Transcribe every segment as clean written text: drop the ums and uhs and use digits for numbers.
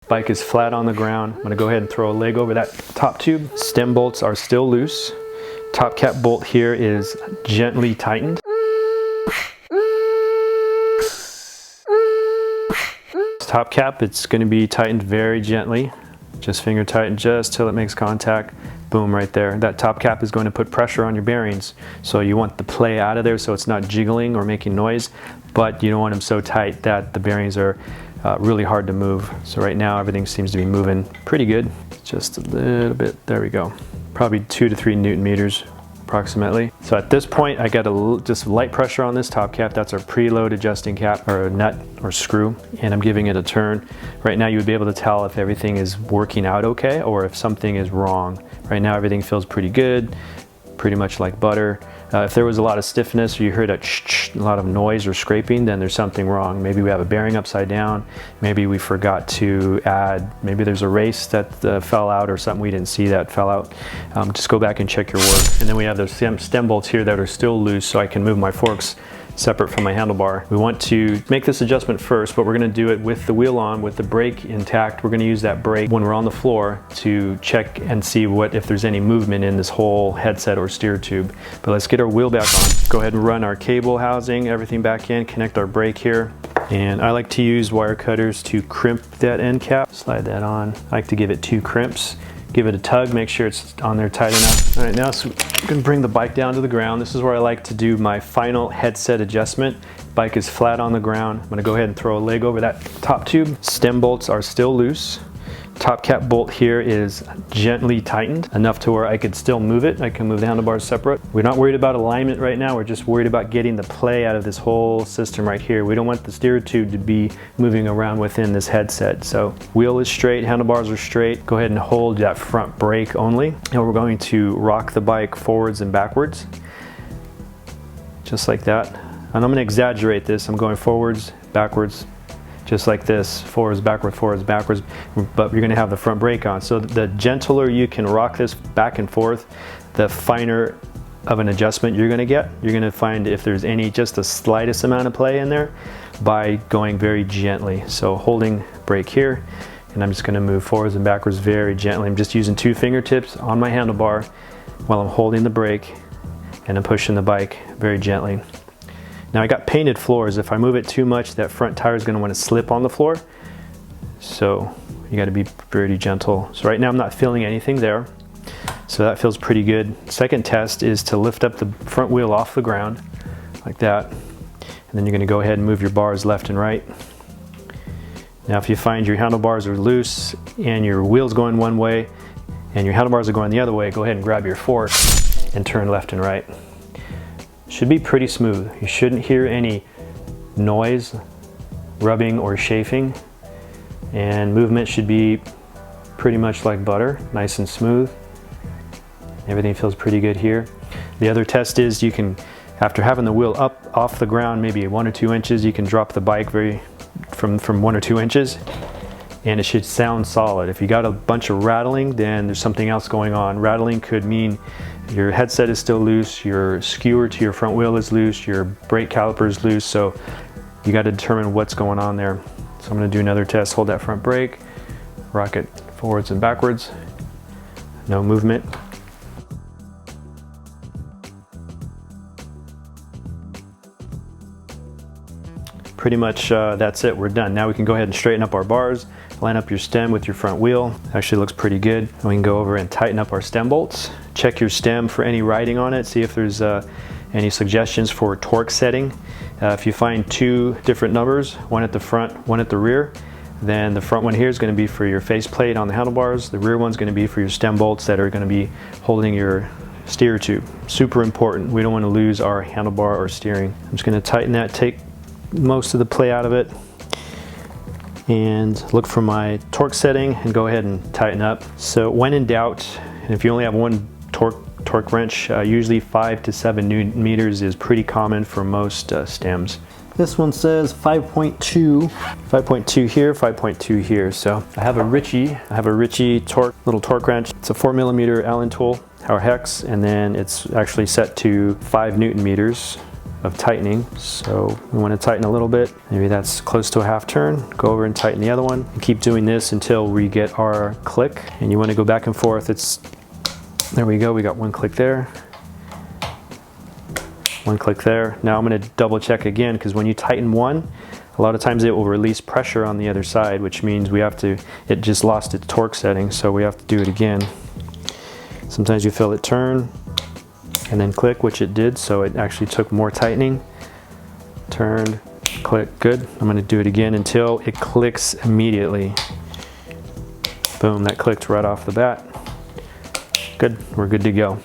Bike is flat on the ground. I'm gonna go ahead and throw a leg over that top tube. Stem bolts are still loose. Top cap bolt here is gently tightened. Top cap, it's gonna be tightened very gently. Just finger tighten just till it makes contact. Boom, right there. That top cap is going to put pressure on your bearings. So you want the play out of there so it's not jiggling or making noise, but you don't want them so tight that the bearings are really hard to move. So right now everything seems to be moving pretty good. Just a little bit, there we go. Probably 2 to 3 Newton meters approximately. So at this point I got just light pressure on this top cap. That's our preload adjusting cap or nut or screw, and I'm giving it a turn. Right now you would be able to tell if everything is working out okay or if something is wrong. Right now everything feels pretty good, pretty much like butter. If there was a lot of stiffness or you heard a lot of noise or scraping, then there's something wrong. Maybe we have a bearing upside down. Maybe we forgot to add, maybe there's a race that fell out or something we didn't see that fell out. Just go back and check your work. And then we have those stem bolts here that are still loose so I can move my forks separate from my handlebar. We want to make this adjustment first, but we're gonna do it with the wheel on, with the brake intact. We're gonna use that brake when we're on the floor to check and see if there's any movement in this whole headset or steer tube. But let's get our wheel back on. Go ahead and run our cable housing, everything back in, connect our brake here. And I like to use wire cutters to crimp that end cap. Slide that on. I like to give it 2 crimps. Give it a tug, make sure it's on there tight enough. All right, now so I'm gonna bring the bike down to the ground. This is where I like to do my final headset adjustment. Bike is flat on the ground. I'm gonna go ahead and throw a leg over that top tube. Stem bolts are still loose. Top cap bolt here is gently tightened, enough to where I could still move it. I can move the handlebars separate. We're not worried about alignment right now. We're just worried about getting the play out of this whole system right here. We don't want the steer tube to be moving around within this headset. So wheel is straight, handlebars are straight. Go ahead and hold that front brake only. And we're going to rock the bike forwards and backwards, just like that. And I'm gonna exaggerate this. I'm going forwards, backwards, just like this, forwards, backwards, but you're gonna have the front brake on. So the gentler you can rock this back and forth, the finer of an adjustment you're gonna get. You're gonna find if there's just the slightest amount of play in there by going very gently. So holding brake here, and I'm just gonna move forwards and backwards very gently. I'm just using 2 fingertips on my handlebar while I'm holding the brake, and I'm pushing the bike very gently. Now I got painted floors. If I move it too much, that front tire is going to want to slip on the floor. So you got to be pretty gentle. So right now I'm not feeling anything there. So that feels pretty good. Second test is to lift up the front wheel off the ground like that. And then you're going to go ahead and move your bars left and right. Now if you find your handlebars are loose and your wheel's going one way and your handlebars are going the other way, go ahead and grab your fork and turn left and right. Should be pretty smooth. You shouldn't hear any noise, rubbing or chafing, and movement should be pretty much like butter, nice and smooth. Everything feels pretty good here. The other test is you can, after having the wheel up off the ground, maybe 1 or 2 inches, you can drop the bike from 1 or 2 inches, and it should sound solid. If you got a bunch of rattling, then there's something else going on. Rattling could mean your headset is still loose, your skewer to your front wheel is loose, your brake caliper is loose, so you got to determine what's going on there. So I'm going to do another test. Hold that front brake, rock it forwards and backwards, no movement. Pretty much that's it, we're done. Now we can go ahead and straighten up our bars, line up your stem with your front wheel. Actually looks pretty good. And we can go over and tighten up our stem bolts. Check your stem for any writing on it, see if there's any suggestions for torque setting. If you find 2 different numbers, one at the front, one at the rear, then the front one here is going to be for your faceplate on the handlebars. The rear one's going to be for your stem bolts that are going to be holding your steer tube. Super important. We don't want to lose our handlebar or steering. I'm just going to tighten that, take most of the play out of it, and look for my torque setting and go ahead and tighten up. So when in doubt, and if you only have one torque wrench, usually 5 to 7 Newton meters is pretty common for most stems. This one says 5.2. 5.2 here, 5.2 here. So I have a Ritchie little torque wrench. It's a 4mm Allen tool, our hex, and then it's actually set to 5 Newton meters. of tightening. So we want to tighten a little bit. Maybe that's close to a half turn. Go over and tighten the other one. And keep doing this until we get our click. And you want to go back and forth. There we go. We got one click there. One click there. Now I'm going to double check again, because when you tighten one, a lot of times it will release pressure on the other side, which means it just lost its torque setting, so we have to do it again. Sometimes you feel it turn and then click, which it did, so it actually took more tightening. Turned, click, good. I'm going to do it again until it clicks immediately. Boom, that clicked right off the bat. Good, we're good to go.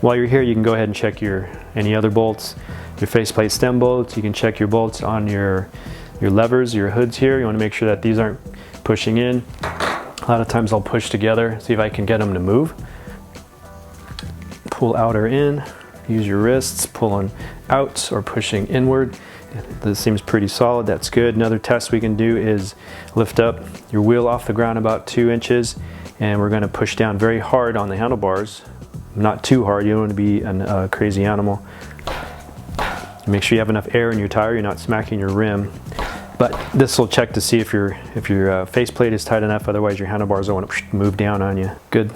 While you're here, you can go ahead and check any other bolts, your faceplate stem bolts. You can check your bolts on your levers, your hoods here. You want to make sure that these aren't pushing in. A lot of times I'll push together, see if I can get them to move. Pull out or in, use your wrists, pulling out or pushing inward. This seems pretty solid, that's good. Another test we can do is lift up your wheel off the ground about 2 inches, and we're going to push down very hard on the handlebars. Not too hard, you don't want to be a crazy animal. Make sure you have enough air in your tire, you're not smacking your rim. But this will check to see if your faceplate is tight enough, otherwise your handlebars don't want to move down on you. Good.